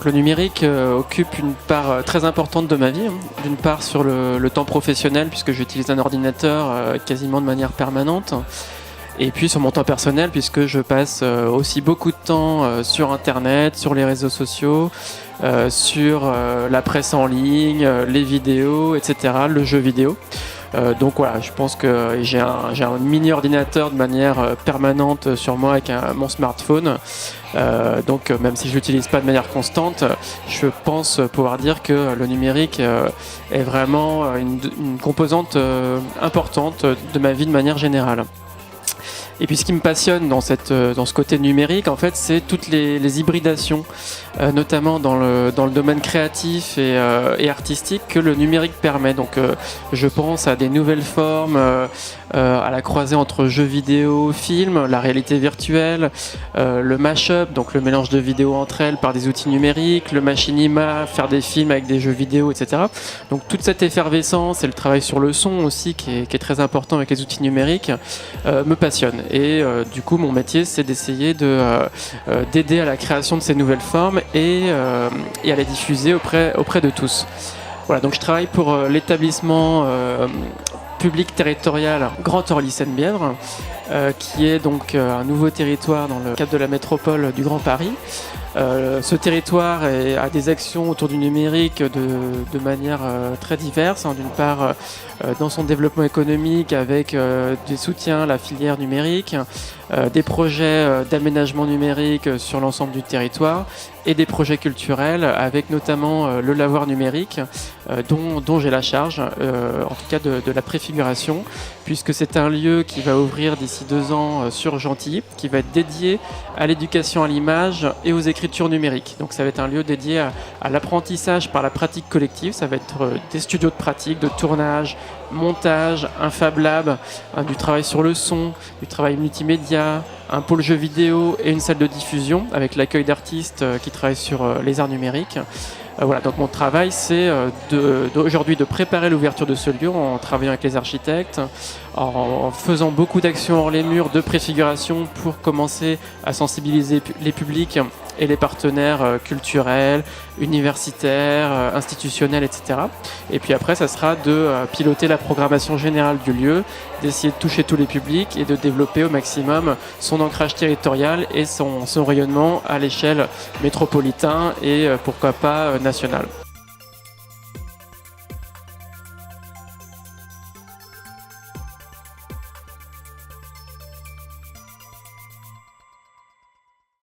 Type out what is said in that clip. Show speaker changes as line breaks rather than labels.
Donc le numérique occupe une part très importante de ma vie, hein. D'une part sur le temps professionnel, puisque j'utilise un ordinateur quasiment de manière permanente. Et puis sur mon temps personnel, puisque je passe aussi beaucoup de temps sur Internet, sur les réseaux sociaux, sur la presse en ligne, les vidéos, etc., le jeu vidéo. Donc voilà, je pense que j'ai un mini ordinateur de manière permanente sur moi avec mon smartphone. Donc même si je l'utilise pas de manière constante, je pense pouvoir dire que le numérique est vraiment une composante importante de ma vie de manière générale. Et puis ce qui me passionne dans ce côté numérique, en fait, c'est toutes les hybridations, notamment dans le domaine créatif et artistique que le numérique permet. Donc je pense à des nouvelles formes, à la croisée entre jeux vidéo, films, la réalité virtuelle, le mash-up, donc le mélange de vidéos entre elles par des outils numériques, le machinima, faire des films avec des jeux vidéo, etc. Donc toute cette effervescence et le travail sur le son aussi, qui est très important avec les outils numériques, me passionne. Et du coup, mon métier, c'est d'essayer d'aider à la création de ces nouvelles formes et à les diffuser auprès de tous. Voilà, donc je travaille pour l'établissement public territorial Grand Orly-Seine-Bièvre, qui est donc un nouveau territoire dans le cadre de la métropole du Grand Paris. Ce territoire a des actions autour du numérique de manière très diverse, hein. D'une part, dans son développement économique avec des soutiens à la filière numérique, des projets d'aménagement numérique sur l'ensemble du territoire et des projets culturels avec notamment le lavoir numérique dont j'ai la charge, en tout cas de la préfiguration, puisque c'est un lieu qui va ouvrir d'ici 2 ans sur Gentilly, qui va être dédié à l'éducation à l'image et aux écritures numériques. Donc ça va être un lieu dédié à l'apprentissage par la pratique collective. Ça va être des studios de pratique, de tournage, montage, un Fab Lab, du travail sur le son, du travail multimédia, un pôle jeux vidéo et une salle de diffusion avec l'accueil d'artistes qui travaillent sur les arts numériques. Voilà, donc mon travail, c'est aujourd'hui de préparer l'ouverture de ce lieu en travaillant avec les architectes, en faisant beaucoup d'actions hors les murs de préfiguration pour commencer à sensibiliser les publics et les partenaires culturels, universitaires, institutionnels, etc. Et puis après, ça sera de piloter la programmation générale du lieu, d'essayer de toucher tous les publics et de développer au maximum son ancrage territorial et son rayonnement à l'échelle métropolitaine et pourquoi pas nationale.